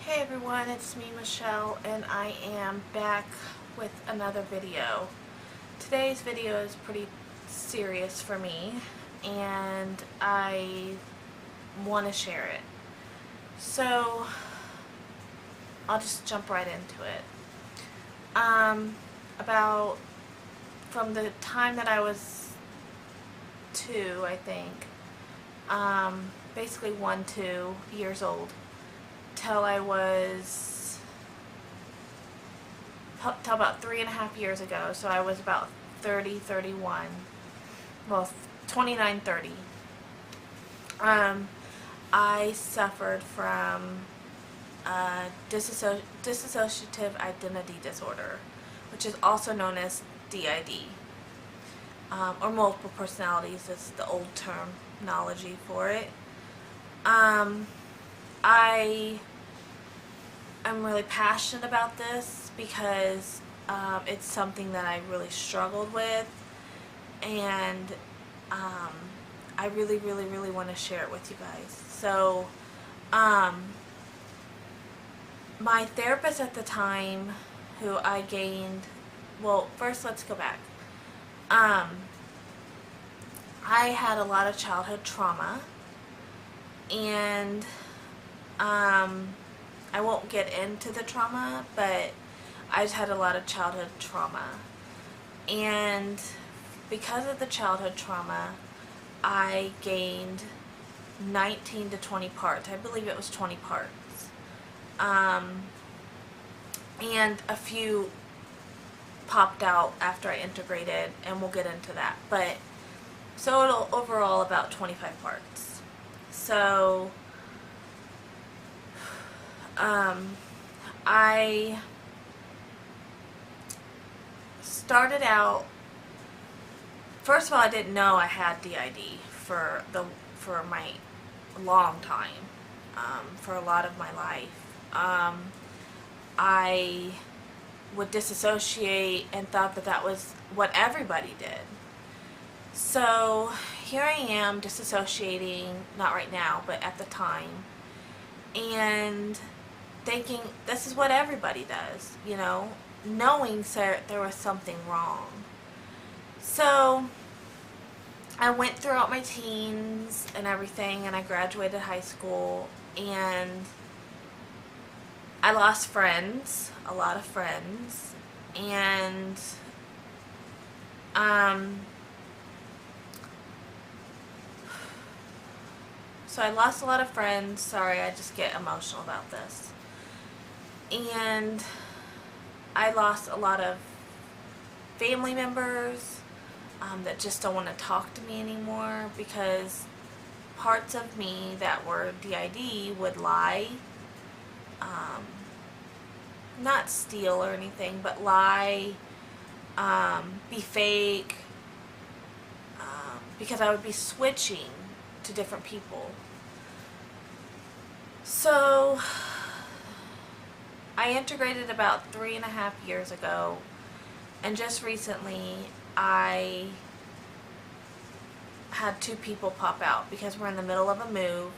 Hey everyone, it's me Michelle and I am back with another video. Today's video is pretty serious for me and I want to share it. So I'll just jump right into it. About from the time that I was 2, I think, basically 2 years old, till I was, till about 3.5 years ago, so I was about 30, 31, well, 29, 30. I suffered from dissociative identity disorder, which is also known as DID, or multiple personalities is the old terminology for it. I am really passionate about this because it's something that I really struggled with, and I really want to share it with you guys. So my therapist at the time, who I gained, well, first let's go back. I had a lot of childhood trauma, and I won't get into the trauma, but I just had a lot of childhood trauma. And because of the childhood trauma, I gained 19 to 20 parts. I believe it was 20 parts. And a few popped out after I integrated, and we'll get into that. But so overall about 25 parts. So I started out, first of all, I didn't know I had DID for my long time, for a lot of my life. I would disassociate and thought that that was what everybody did. So here I am disassociating, not right now, but at the time, and thinking this is what everybody does, you know, knowing there was something wrong. So I went throughout my teens and everything, and I graduated high school, and I lost friends, a lot of friends, and so I lost a lot of friends. Sorry, I just get emotional about this. And I lost a lot of family members that just don't want to talk to me anymore, because parts of me that were DID would lie, not steal or anything, but lie, be fake, because I would be switching to different people. So I integrated about 3.5 years ago, and just recently I had 2 people pop out because we're in the middle of a move,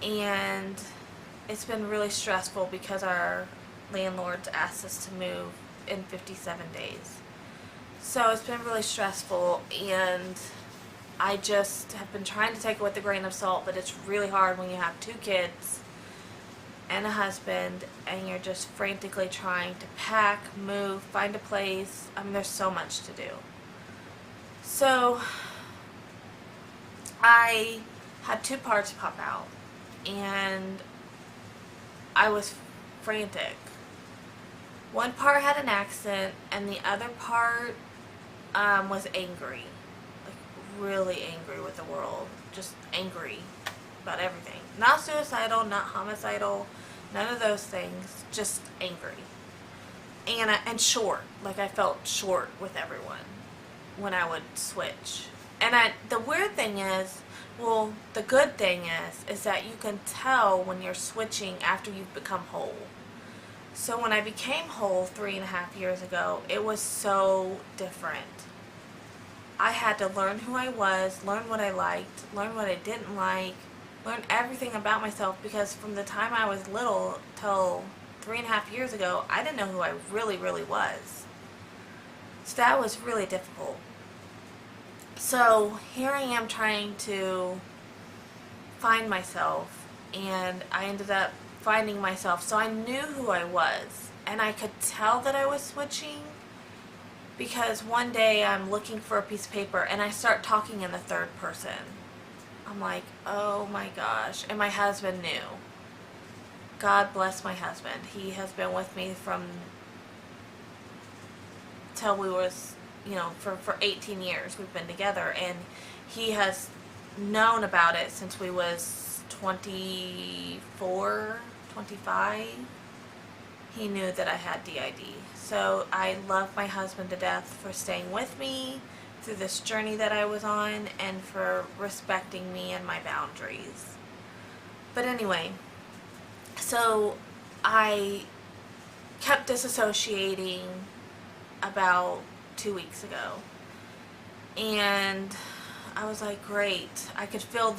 and it's been really stressful because our landlords asked us to move in 57 days. So it's been really stressful, and I just have been trying to take it with a grain of salt, but it's really hard when you have 2 kids and a husband, and you're just frantically trying to pack, move, find a place. I mean, there's so much to do. So I had 2 parts pop out, and I was frantic. One part had an accent, and the other part was angry. Really angry with the world, just angry about everything. Not suicidal, not homicidal, none of those things, just angry. And short, like I felt short with everyone when I would switch. And the weird thing is, well, the good thing is that you can tell when you're switching after you've become whole. So when I became whole 3.5 years ago, it was so different. I had to learn who I was, learn what I liked, learn what I didn't like, learn everything about myself, because from the time I was little till 3.5 years ago, I didn't know who I really, really was. So that was really difficult. So here I am trying to find myself, and I ended up finding myself. So I knew who I was, and I could tell that I was switching, because one day I'm looking for a piece of paper and I start talking in the third person. I'm like, oh my gosh. And my husband knew. God bless my husband. He has been with me from till we was, for 18 years we've been together, and he has known about it since we was 24, 25. He knew that I had DID. So I love my husband to death for staying with me through this journey that I was on, and for respecting me and my boundaries. But anyway, so I kept disassociating about 2 weeks ago. And I was like, great. I could feel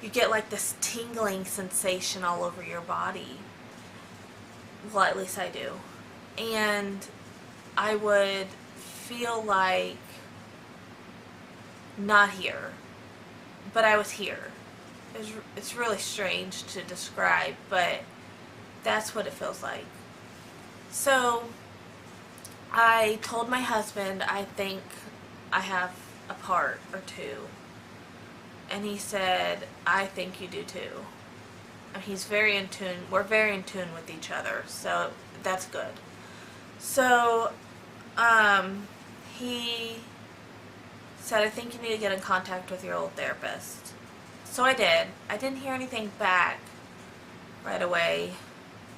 you get like this tingling sensation all over your body. Well, at least I do. And I would feel like not here, but I was here. It's really strange to describe, but that's what it feels like. So I told my husband I think I have a part or two, and he said, I think you do too. And he's very in tune. We're very in tune with each other, so that's good. So he said, I think you need to get in contact with your old therapist. So I did. I didn't hear anything back right away,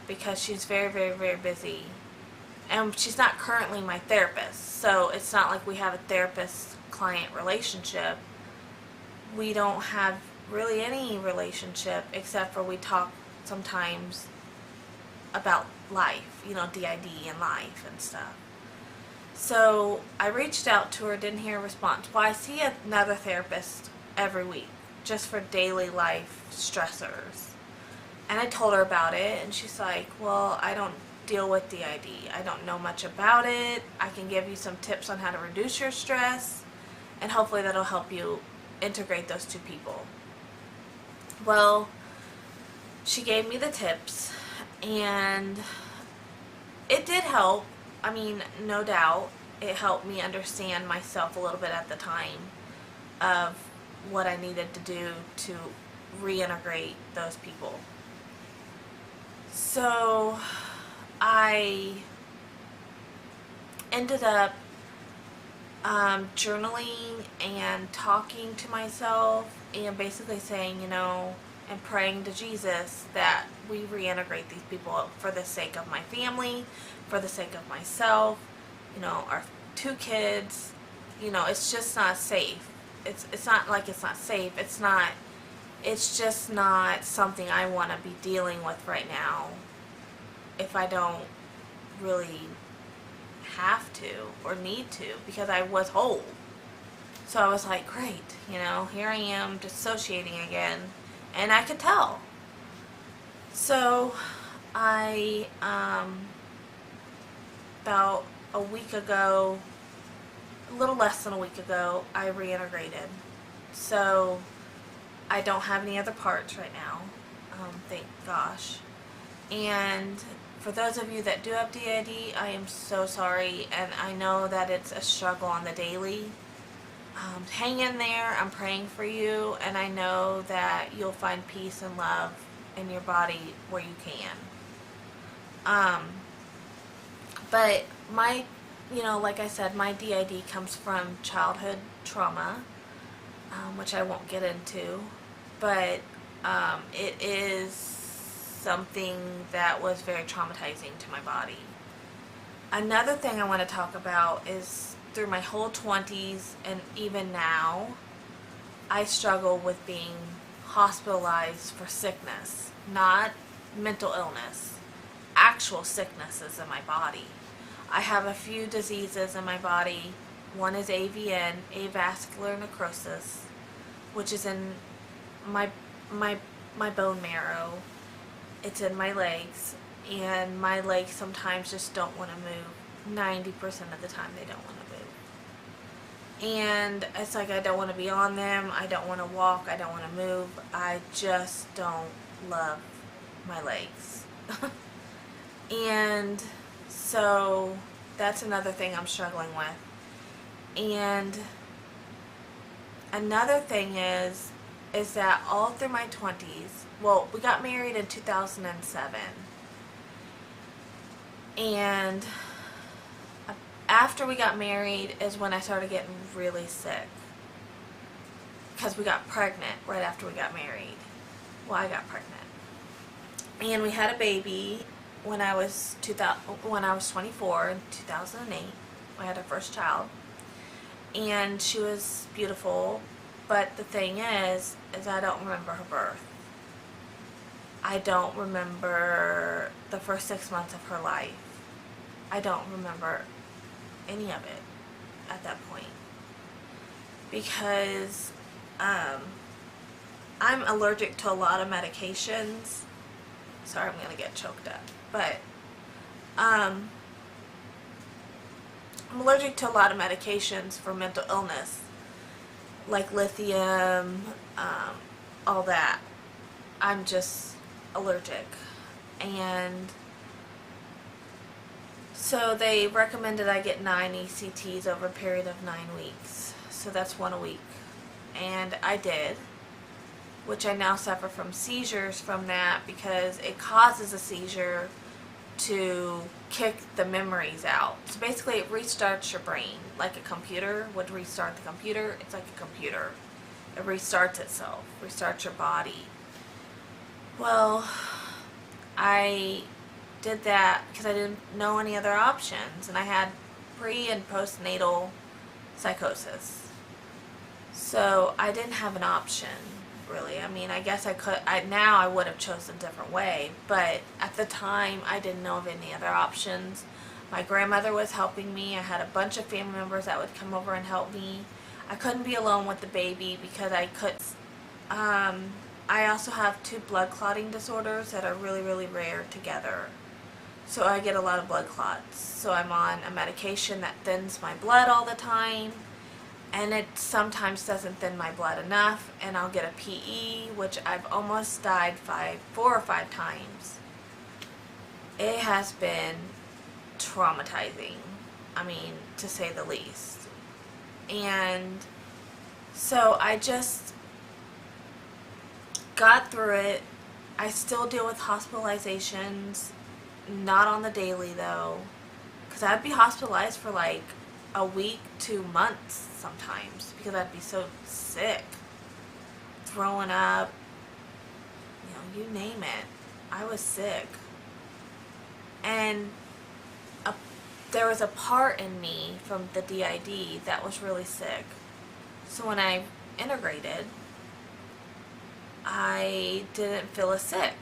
because she's very, very, very busy. And she's not currently my therapist, so it's not like we have a therapist-client relationship. We don't have really any relationship, except for we talk sometimes about life, DID and life and stuff. So I reached out to her, didn't hear a response. Well, I see another therapist every week, just for daily life stressors. And I told her about it, and she's like, well, I don't deal with DID. I don't know much about it. I can give you some tips on how to reduce your stress, and hopefully that'll help you integrate those two people. Well, she gave me the tips, and it did help. I mean, no doubt, it helped me understand myself a little bit at the time of what I needed to do to reintegrate those people. So I ended up journaling and talking to myself, and basically saying, and praying to Jesus that we reintegrate these people for the sake of my family, for the sake of myself, our 2 kids. It's just not safe. It's not like it's not safe. It's just not something I want to be dealing with right now if I don't really have to or need to, because I was whole. So I was like, great, here I am dissociating again, and I could tell. So I, about a week ago, a little less than a week ago, I reintegrated. So I don't have any other parts right now, thank gosh. And for those of you that do have DID, I am so sorry, and I know that it's a struggle on the daily. Hang in there. I'm praying for you, and I know that you'll find peace and love in your body where you can. But my, like I said, my DID comes from childhood trauma, which I won't get into, but it is something that was very traumatizing to my body. Another thing I want to talk about is, through my whole 20s and even now, I struggle with being hospitalized for sickness, not mental illness, actual sicknesses in my body. I have a few diseases in my body. One is AVN, avascular necrosis, which is in my my bone marrow. It's in my legs, and my legs sometimes just don't want to move. 90% of the time they don't want to move. And it's like I don't want to be on them, I don't want to walk, I don't want to move. I just don't love my legs. And so that's another thing I'm struggling with. And another thing is that all through my 20s, well, we got married in 2007, and after we got married is when I started getting really sick, because we got pregnant right after we got married. Well, I got pregnant, and we had a baby when I was 24 in 2008. I had our first child, and she was beautiful. But the thing is I don't remember her birth. I don't remember the first 6 months of her life. I don't remember any of it at that point. Because I'm allergic to a lot of medications. Sorry, I'm going to get choked up. But I'm allergic to a lot of medications for mental illness, like lithium, all that. I'm just allergic. And so they recommended I get 9 ECTs over a period of 9 weeks. So that's 1 a week. And I did, which I now suffer from seizures from that, because it causes a seizure to kick the memories out. So basically it restarts your brain like a computer would restart the computer. It's like a computer. It restarts itself, restarts your body. Well, I did that because I didn't know any other options, and I had pre and postnatal psychosis. So I didn't have an option, really. I mean, I guess I could, now I would have chosen a different way, but at the time I didn't know of any other options. My grandmother was helping me. I had a bunch of family members that would come over and help me. I couldn't be alone with the baby because I could. I also have 2 blood clotting disorders that are really, really rare together. So I get a lot of blood clots. So I'm on a medication that thins my blood all the time, and it sometimes doesn't thin my blood enough, and I'll get a PE, which I've almost died 4 or 5 times. It has been traumatizing, I mean, to say the least. And so I just got through it. I still deal with hospitalizations, not on the daily though, because I'd be hospitalized for like a week to months sometimes, because I'd be so sick, throwing up, you know, you name it. I was sick. And there was a part in me from the DID that was really sick. So when I integrated, I didn't feel as sick.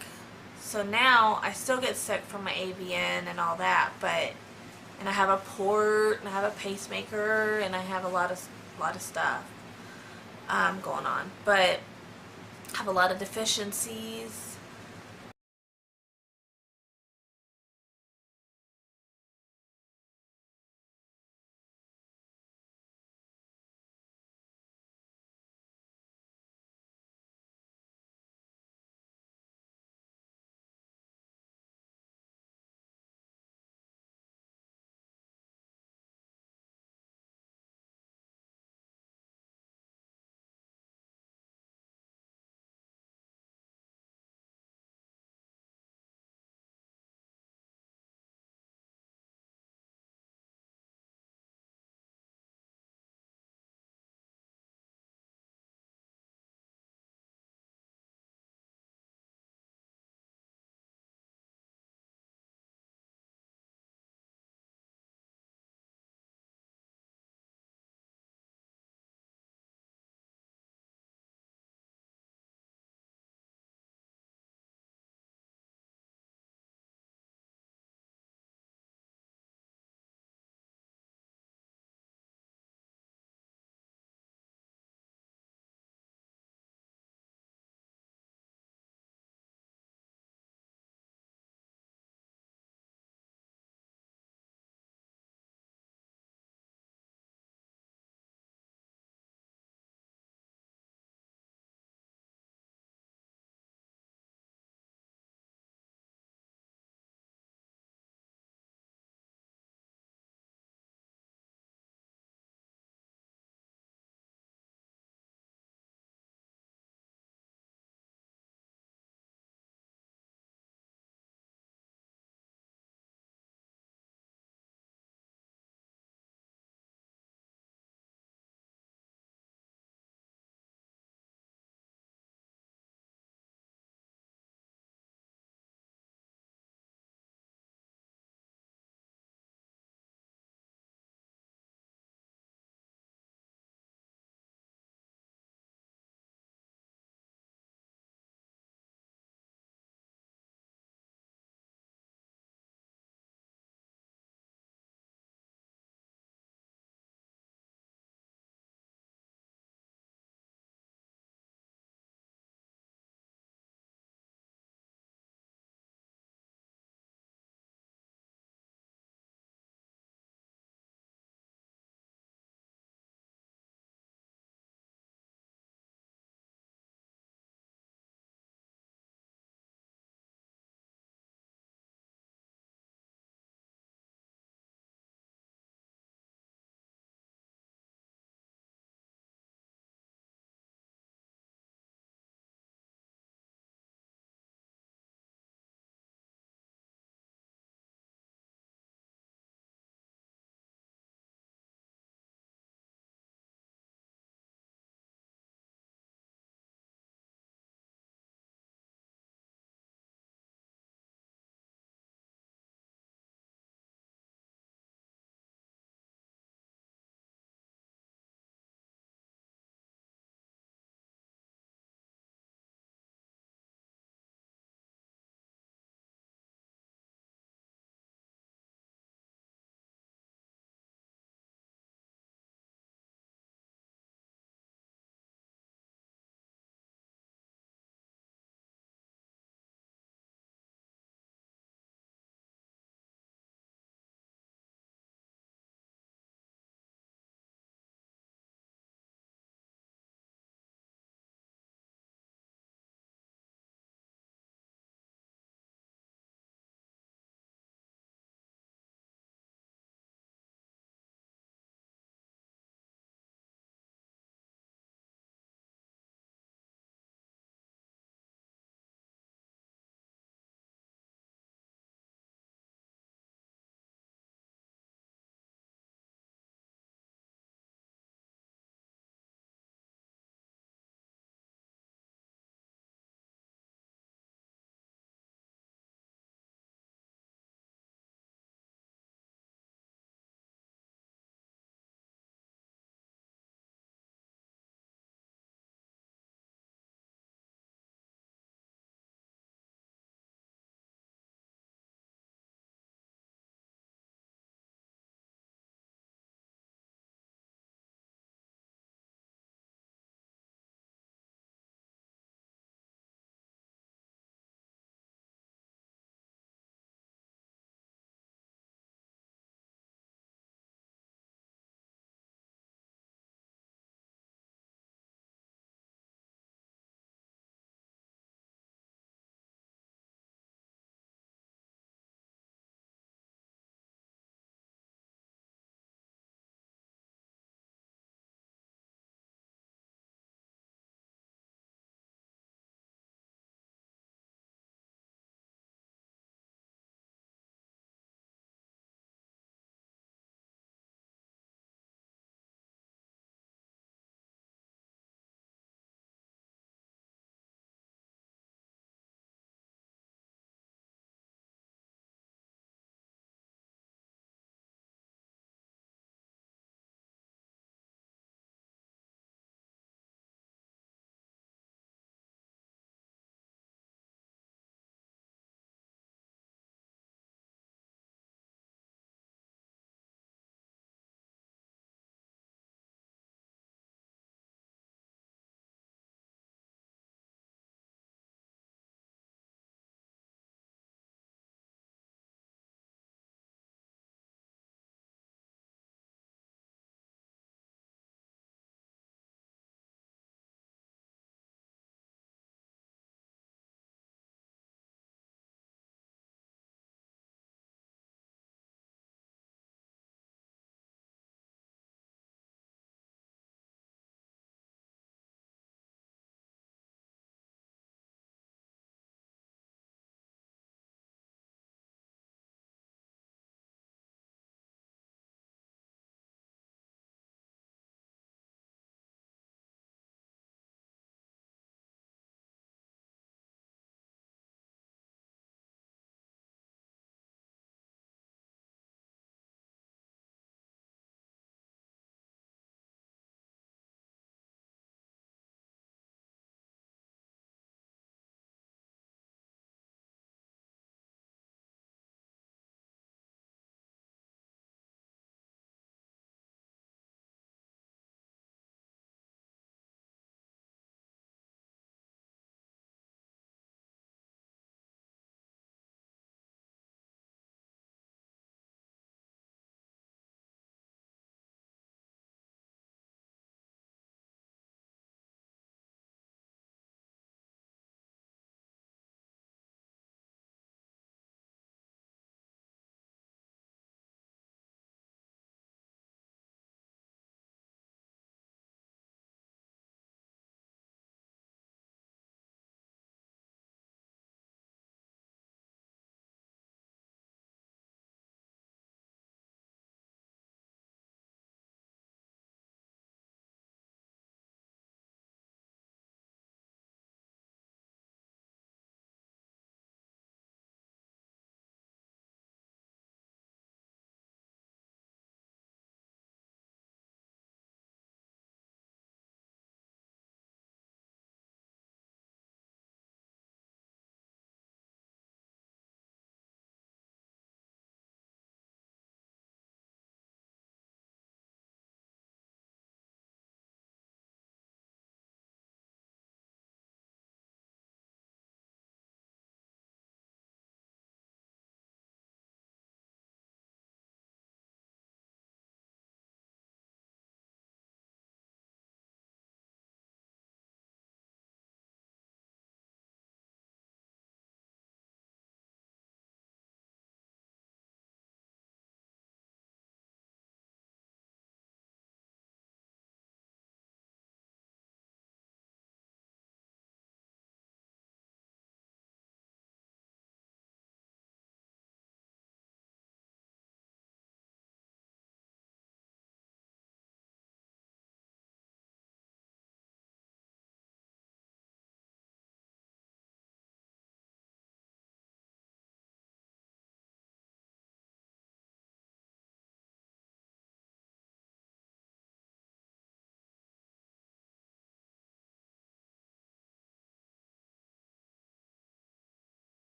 So now I still get sick from my ABN and all that, and I have a port, and I have a pacemaker, and I have a lot of stuff going on. But I have a lot of deficiencies,